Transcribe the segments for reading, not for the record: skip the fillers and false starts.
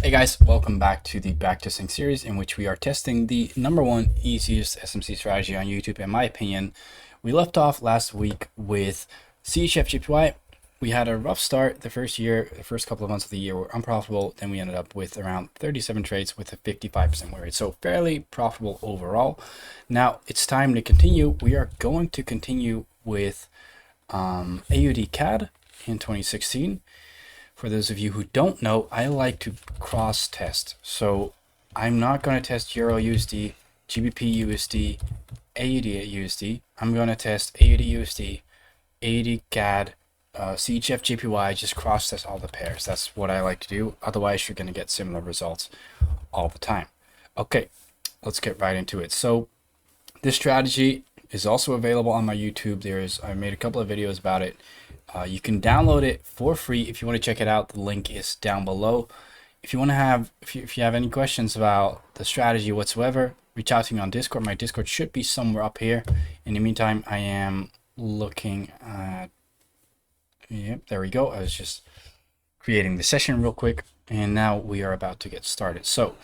Hey guys, welcome back to the backtesting series in which we are testing the #1 easiest SMC strategy on YouTube in my opinion. We left off last week with CHOPPY. We had a rough start the first couple of months of the year were unprofitable. Then we ended up with around 37 trades with a 55% win rate. So fairly profitable overall. Now it's time to continue. We are going to continue with AUDCAD in 2016. For those of you who don't know, I like to cross test. So I'm not going to test Euro USD, GBP USD, AUD USD. I'm going to test AUD USD, AUD CAD, CHF JPY, just cross test all the pairs. That's what I like to do. Otherwise, you're going to get similar results all the time. Okay, let's get right into it. So this strategy is also available on my YouTube. I made a couple of videos about it. You can download it for free if you want to check it out. The link is down below. If you have any questions about the strategy whatsoever, reach out to me on Discord. My Discord should be somewhere up here. In the meantime, I am looking at, yep, there we go. I was just creating the session real quick, and now we are about to get started. So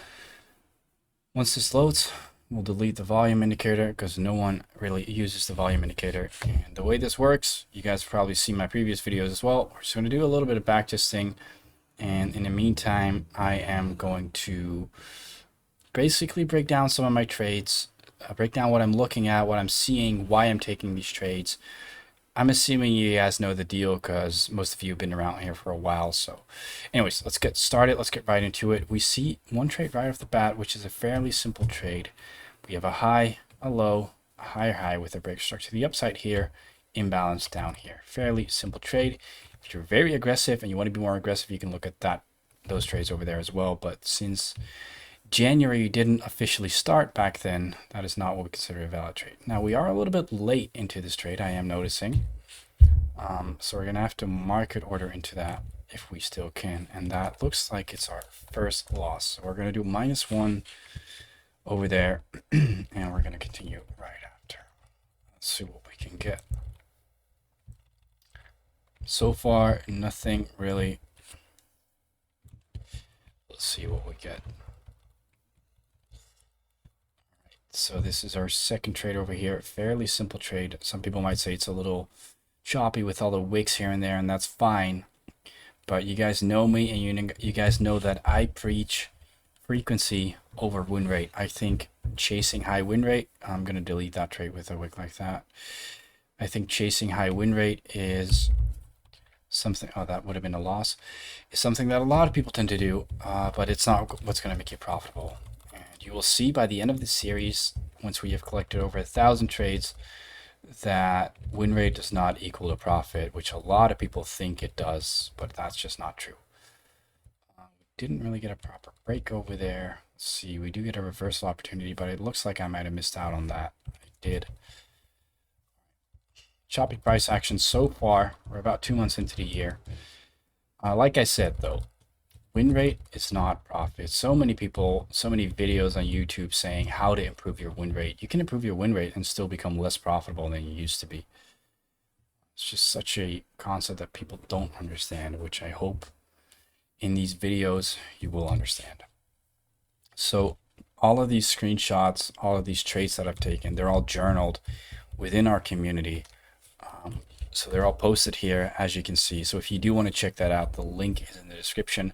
once this loads, we'll delete the volume indicator because no one really uses the volume indicator. And the way this works, you guys probably seen my previous videos as well. We're just going to do a little bit of backtesting. And in the meantime, I am going to basically break down some of my trades, break down what I'm looking at, what I'm seeing, why I'm taking these trades. I'm assuming you guys know the deal because most of you have been around here for a while. So anyways, let's get started. Let's get right into it. We see one trade right off the bat, which is a fairly simple trade. We have a high, a low, a higher high with a break struck to the upside here, imbalance down here. Fairly simple trade. If you're very aggressive and you want to be more aggressive, you can look at those trades over there as well. But since January didn't officially start back then, that is not what we consider a valid trade. Now we are a little bit late into this trade, I am noticing. So we're gonna have to market order into that if we still can, and that looks like it's our first loss. So we're gonna do -1 over there, and we're gonna continue right after. Let's see what we can get. So far, nothing really. Let's see what we get. So this is our second trade over here. Fairly simple trade. Some people might say it's a little choppy with all the wicks here and there, and that's fine. But you guys know me, and you guys know that I preach frequency over win rate. I think chasing high win rate, I'm going to delete that trade with a wick like that. I think chasing high win rate is something, oh, that would have been a loss, is something that a lot of people tend to do, but it's not what's going to make you profitable. You will see by the end of the series, once we have collected over 1,000 trades, that win rate does not equal to profit, which a lot of people think it does, but that's just not true. We didn't really get a proper break over there. Let's see, we do get a reversal opportunity, but it looks like I might have missed out on that. I did. Choppy price action so far. We're about 2 months into the year. Like I said, though, win rate is not profit. So many people, so many videos on YouTube saying how to improve your win rate. You can improve your win rate and still become less profitable than you used to be. It's just such a concept that people don't understand, which I hope in these videos you will understand. So all of these screenshots, all of these trades that I've taken, they're all journaled within our community. So they're all posted here, as you can see. So if you do want to check that out, the link is in the description.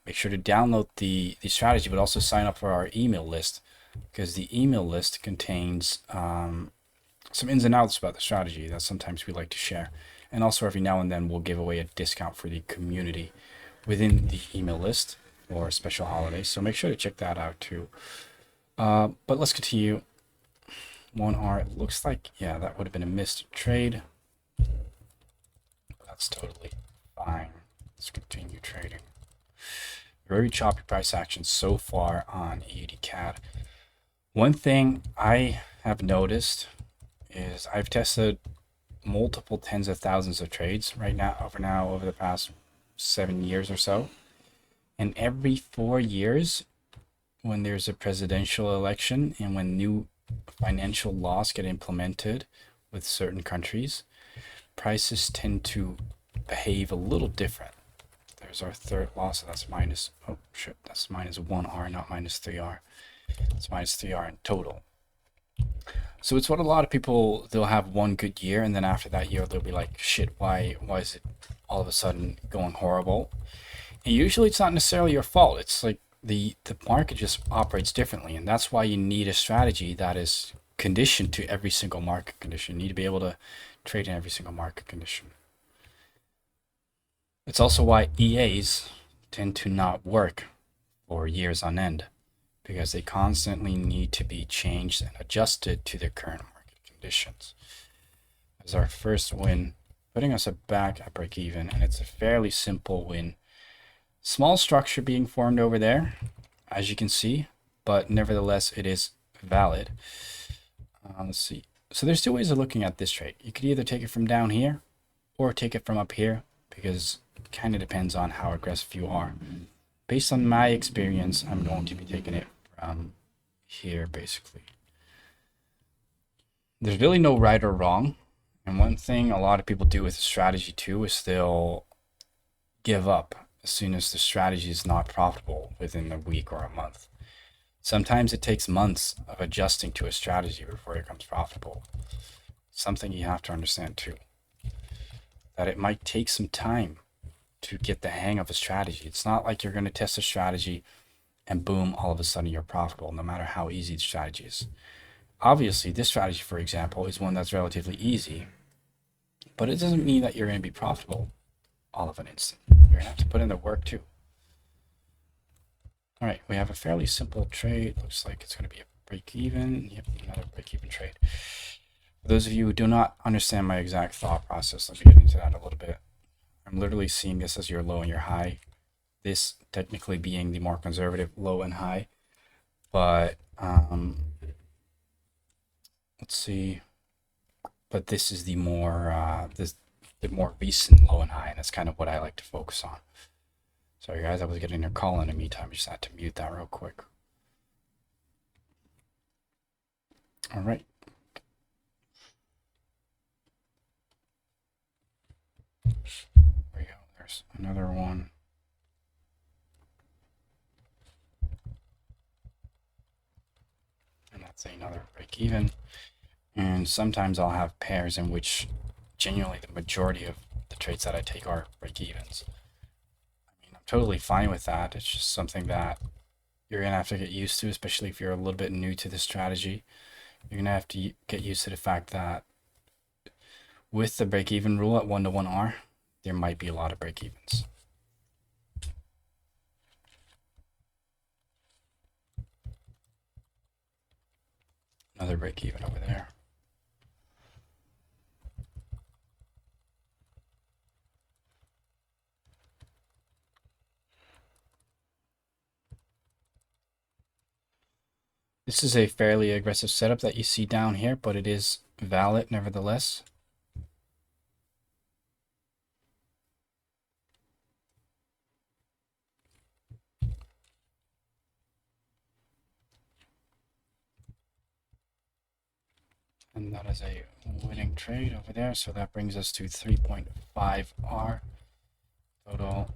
Make sure to download the strategy, but also sign up for our email list, because the email list contains some ins and outs about the strategy that sometimes we like to share. And also every now and then we'll give away a discount for the community within the email list or a special holiday. So make sure to check that out too. But let's continue. 1R, it looks like, yeah, that would have been a missed trade. That's totally fine. Let's continue trading. Very choppy price action so far on AUDCAD. One thing I have noticed is I've tested multiple tens of thousands of trades over the past 7 years or so. And every 4 years, when there's a presidential election and when new financial laws get implemented with certain countries, prices tend to behave a little different. there's our third loss. So that's minus, oh shit, that's minus 1R, not minus 3R. It's minus 3R in total. So it's what a lot of people, they'll have one good year, and then after that year, they'll be like, shit, why is it all of a sudden going horrible? And usually it's not necessarily your fault. It's like the market just operates differently, and that's why you need a strategy that is conditioned to every single market condition. You need to be able to trade in every single market condition. It's also why EAs tend to not work for years on end, because they constantly need to be changed and adjusted to the current market conditions. As our first win, putting us back at break even, and it's a fairly simple win. Small structure being formed over there, as you can see, but nevertheless it is valid. Let's see. So there's two ways of looking at this trade. You could either take it from down here or take it from up here, because it kind of depends on how aggressive you are. Based on my experience, I'm going to be taking it from here, basically. There's really no right or wrong. And one thing a lot of people do with the strategy too is they'll give up as soon as the strategy is not profitable within a week or a month. Sometimes it takes months of adjusting to a strategy before it becomes profitable. Something you have to understand too, that it might take some time to get the hang of a strategy. It's not like you're going to test a strategy and boom, all of a sudden you're profitable, no matter how easy the strategy is. Obviously, this strategy, for example, is one that's relatively easy, but it doesn't mean that you're going to be profitable all of an instant. You're going to have to put in the work too. All right, we have a fairly simple trade. Looks like it's going to be a break even. Yep, another break even trade. For those of you who do not understand my exact thought process, let me get into that a little bit. I'm literally seeing this as your low and your high. This technically being the more conservative low and high, but let's see. But this is the more the more recent low and high, and that's kind of what I like to focus on. Sorry guys, I was getting a call in the meantime. I just had to mute that real quick. All right. There we go. There's another one. And that's another break even. And sometimes I'll have pairs in which genuinely the majority of the trades that I take are break evens. I mean, I'm totally fine with that. It's just something that you're going to have to get used to, especially if you're a little bit new to the strategy. You're going to have to get used to the fact that with the break even rule at 1-to-1R, there might be a lot of break evens. Another break even over there. This is a fairly aggressive setup that you see down here, but it is valid nevertheless. And that is a winning trade over there. So that brings us to 3.5R total.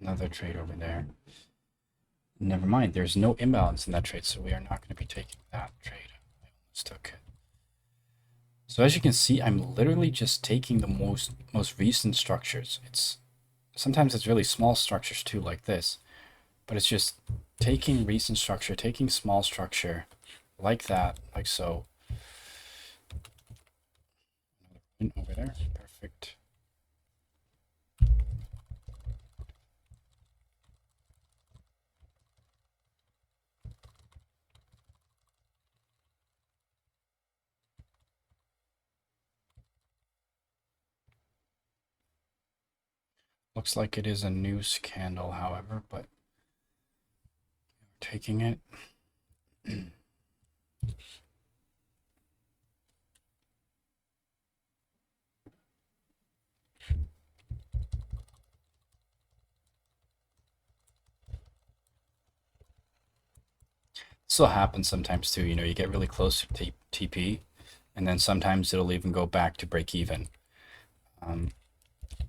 Another trade over there. Never mind, there's no imbalance in that trade, so we are not going to be taking that trade. I almost took it. So as you can see, I'm literally just taking the most recent structures. Sometimes it's really small structures too, like this, but it's just taking recent structure, taking small structure like that, like so. Over there, perfect. Looks like it is a news candle, however, but taking it. This will happen sometimes too. You know, you get really close to TP, and then sometimes it'll even go back to break even. And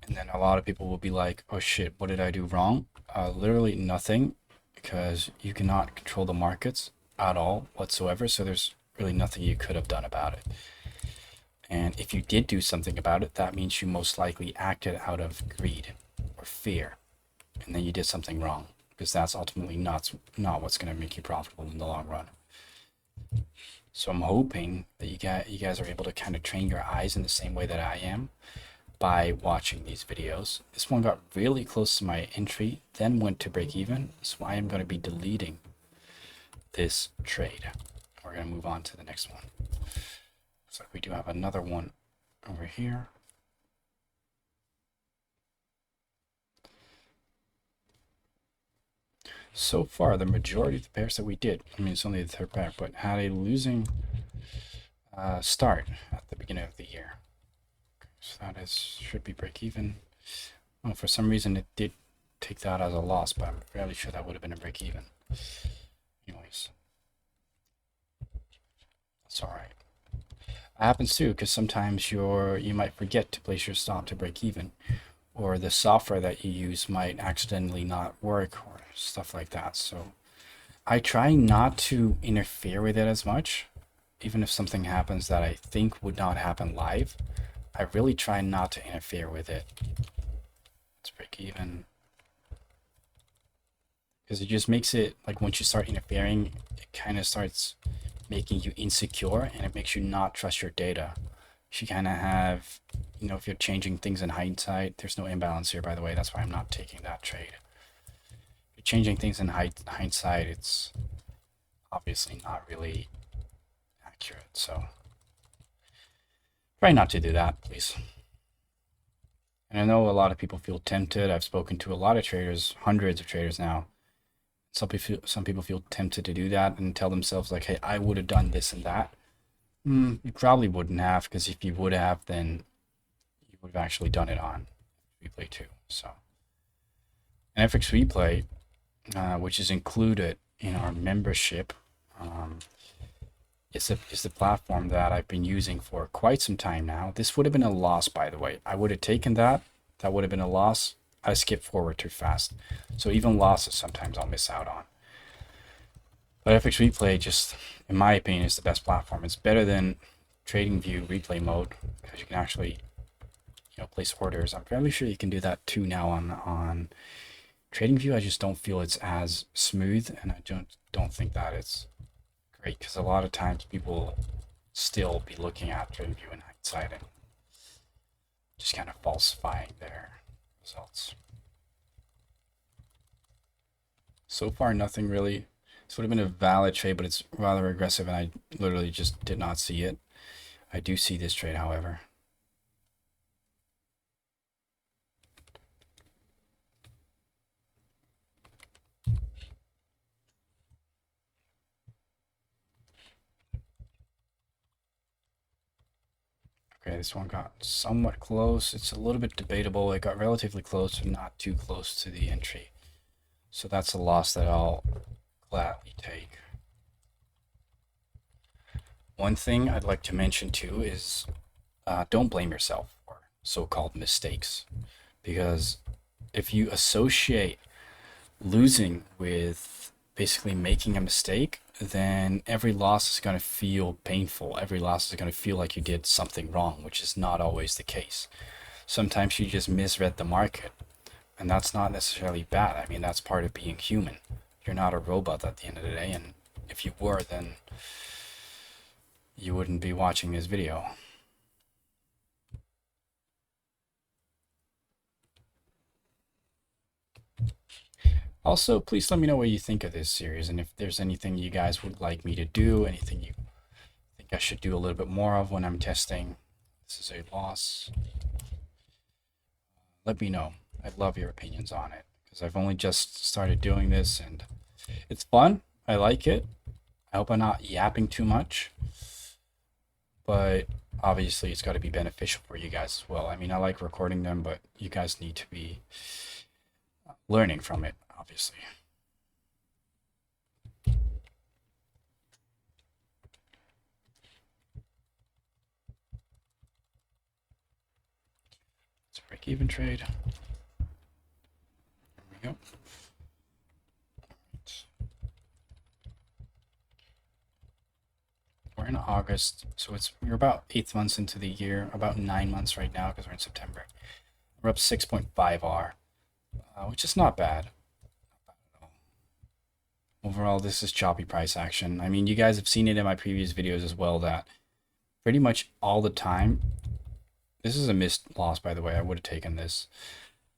then a lot of people will be like, oh shit, what did I do wrong? Literally nothing, because you cannot control the markets at all whatsoever. So there's really nothing you could have done about it. And if you did do something about it, that means you most likely acted out of greed or fear. And then you did something wrong, because that's ultimately not what's going to make you profitable in the long run. So I'm hoping that you guys are able to kind of train your eyes in the same way that I am by watching these videos. This one got really close to my entry, then went to break even. So I am going to be deleting this trade. We're going to move on to the next one. Looks like we do have another one over here. So far, the majority of the pairs that we did, I mean, it's only the third pair, but had a losing start at the beginning of the year. So that should be break even. Oh, for some reason it did take that as a loss, but I'm fairly sure that would have been a break even. Anyways, that's all right. It happens too, because sometimes you might forget to place your stop to break even, or the software that you use might accidentally not work, or stuff like that. So I try not to interfere with it as much, even if something happens that I think would not happen live. I really try not to interfere with it. Let's break even. Because it just makes it, like, once you start interfering, it kind of starts making you insecure, and it makes you not trust your data. You kind of have, you know, if you're changing things in hindsight, there's no imbalance here, by the way. That's why I'm not taking that trade. If you're changing things in hindsight, it's obviously not really accurate. So try not to do that, please. And I know a lot of people feel tempted. I've spoken to a lot of traders, hundreds of traders now. Some people feel tempted to do that and tell themselves like, hey, I would have done this and that. You probably wouldn't have, because if you would have, then you would have actually done it on replay too. So, and FX Replay, which is included in our membership, is the platform that I've been using for quite some time now. This would have been a loss, by the way. I would have taken that. That would have been a loss. I skipped forward too fast. So even losses sometimes I'll miss out on. But FX Replay, just in my opinion, is the best platform. It's better than TradingView replay mode, because you can actually, you know, place orders. I'm fairly sure you can do that too now on TradingView. I just don't feel it's as smooth, and I don't think that it's great, because a lot of times people still be looking at TradingView in hindsight and just kind of falsifying their results. So far, nothing really. This would have been a valid trade, but it's rather aggressive, and I literally just did not see it. I do see this trade, however. Okay, this one got somewhat close. It's a little bit debatable. It got relatively close, but not too close to the entry. So that's a loss that I'll gladly take. One thing I'd like to mention too is don't blame yourself for so-called mistakes, because if you associate losing with basically making a mistake, then every loss is going to feel painful. Every loss is going to feel like you did something wrong, which is not always the case. Sometimes you just misread the market, and that's not necessarily bad. I mean, that's part of being human. You're not a robot at the end of the day, and if you were, then you wouldn't be watching this video. Also, please let me know what you think of this series, and if there's anything you guys would like me to do, anything you think I should do a little bit more of when I'm testing. This is a loss. Let me know. I'd love your opinions on it, because I've only just started doing this, and it's fun. I like it. I hope I'm not yapping too much, but obviously it's got to be beneficial for you guys as well. I mean, I like recording them, but you guys need to be learning from it, obviously. break even trade. There we go. We're in August, so we're about 8 months into the year, about 9 months right now because we're in September. We're up 6.5 R, which is not bad. Overall, this is choppy price action. I mean, you guys have seen it in my previous videos as well that pretty much all the time, this is a missed loss, by the way, I would have taken this.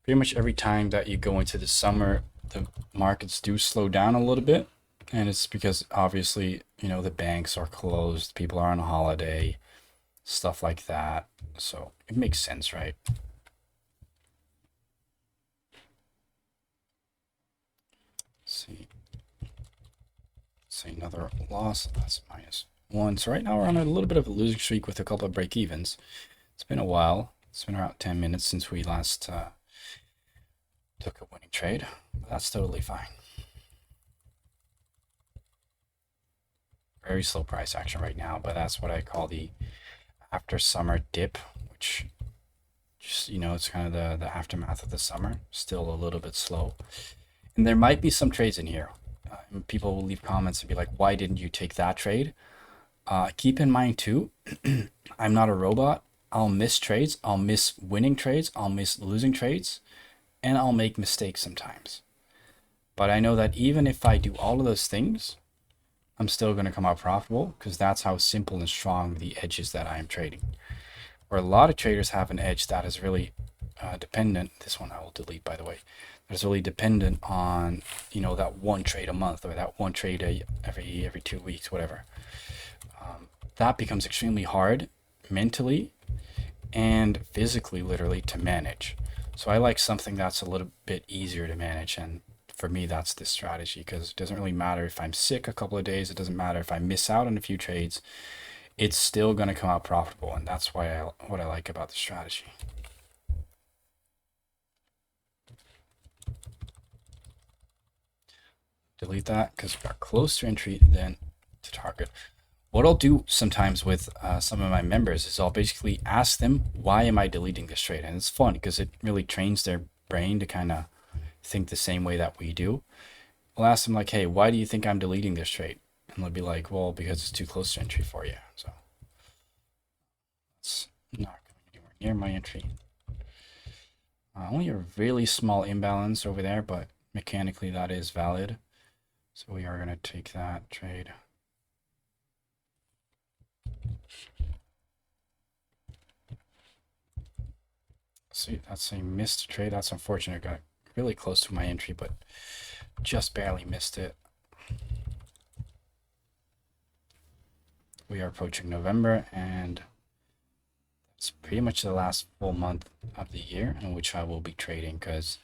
Pretty much every time that you go into the summer, the markets do slow down a little bit. And it's because obviously, you know, the banks are closed, people are on holiday, stuff like that. So it makes sense, right? Let's see, another loss. That's -1. So right now we're on a little bit of a losing streak with a couple of break evens. It's been a while. It's been around 10 minutes since we last took a winning trade. But that's totally fine. Very slow price action right now, but that's what I call the after summer dip, which just, you know, it's kind of the aftermath of the summer. Still a little bit slow. And there might be some trades in here. People will leave comments and be like, why didn't you take that trade? Keep in mind too, I'm not a robot. I'll miss trades. I'll miss winning trades. I'll miss losing trades. And I'll make mistakes sometimes. But I know that even if I do all of those things, I'm still going to come out profitable because that's how simple and strong the edge is that I am trading. Where a lot of traders have an edge that is really dependent. This one I will delete, by the way. That's really dependent on, you know, that one trade a month or that one trade every 2 weeks, whatever. That becomes extremely hard mentally and physically, literally, to manage. So I like something that's a little bit easier to manage, and for me that's this strategy because it doesn't really matter if I'm sick a couple of days. It doesn't matter if I miss out on a few trades. It's still going to come out profitable, and that's what I like about the strategy. Delete that because we got close to entry than to target. What I'll do sometimes with some of my members is I'll basically ask them, why am I deleting this trade? And it's fun because it really trains their brain to kind of think the same way that we do. I'll ask them like, hey, why do you think I'm deleting this trade? And they'll be like, well, because it's too close to entry for you. So it's not going anywhere near my entry. Only a really small imbalance over there, but mechanically that is valid. So we are going to take that trade. See, that's a missed trade. That's unfortunate. Got really close to my entry, but just barely missed it. We are approaching November, and it's pretty much the last full month of the year in which I will be trading, because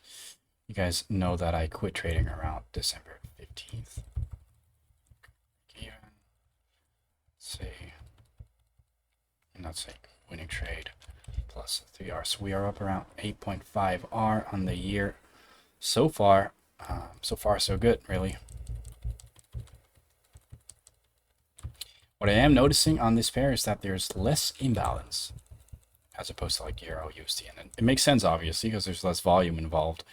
you guys know that I quit trading around December 15th. Let's see. And that's a winning trade plus 3R. So we are up around 8.5 R on the year so far. So far, so good, really. What I am noticing on this pair is that there's less imbalance as opposed to like Euro USD. And it makes sense, obviously, because there's less volume involved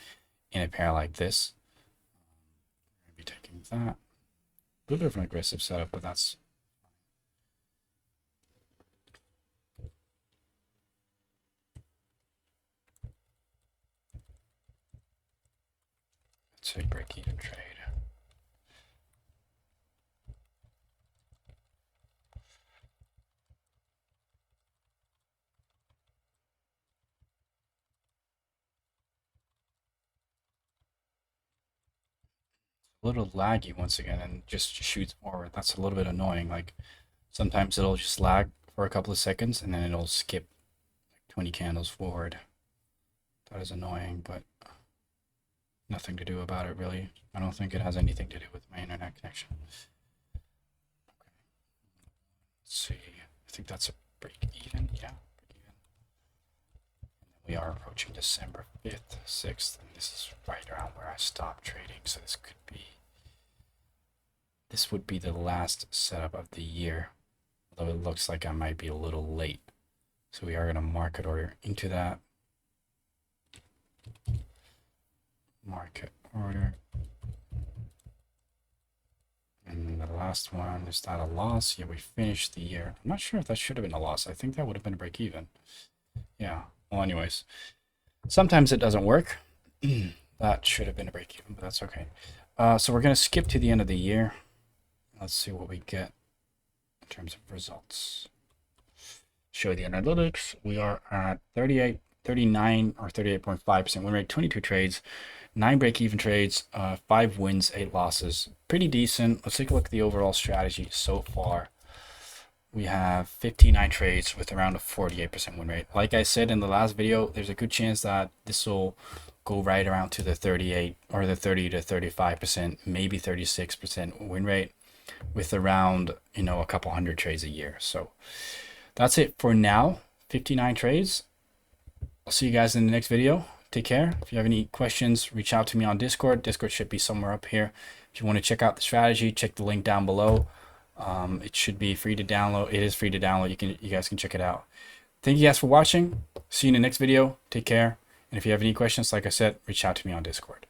in a pair like this. I'm going to be taking that. A little bit of an aggressive setup, but that's a break-even trade. A little laggy once again and just shoots forward. That's a little bit annoying. Like sometimes it'll just lag for a couple of seconds and then it'll skip like 20 candles forward. That is annoying, but nothing to do about it, really. I don't think it has anything to do with my internet connection. Okay. Let's see. I think that's a break even. Yeah, break even. And then we are approaching December 5th, 6th, and this is right around where I stopped trading. So this would be the last setup of the year, although it looks like I might be a little late. So we are going to market order into that. market order. And the last one, is that a loss? Yeah, we finished the year. I'm not sure if that should have been a loss. I think that would have been a break even. Yeah. Well, anyways, sometimes it doesn't work. That should have been a break even, but that's okay. So we're going to skip to the end of the year. Let's see what we get in terms of results. Show the analytics. We are at 38, 39 or 38.5% win rate, 22 trades, 9 break-even trades, 5 wins, 8 losses. Pretty decent. Let's take a look at the overall strategy so far. We have 59 trades with around a 48% win rate. Like I said in the last video, there's a good chance that this will go right around to the 38 or the 30 to 35%, maybe 36% win rate with around, a couple hundred trades a year. So that's it for now. 59 trades. I'll see you guys in the next video. Take care. If you have any questions, reach out to me on Discord. Discord should be somewhere up here. If you want to check out the strategy, check the link down below. It should be free to download. It is free to download. You guys can check it out. Thank you guys for watching. See you in the next video. Take care. And if you have any questions, like I said, reach out to me on Discord.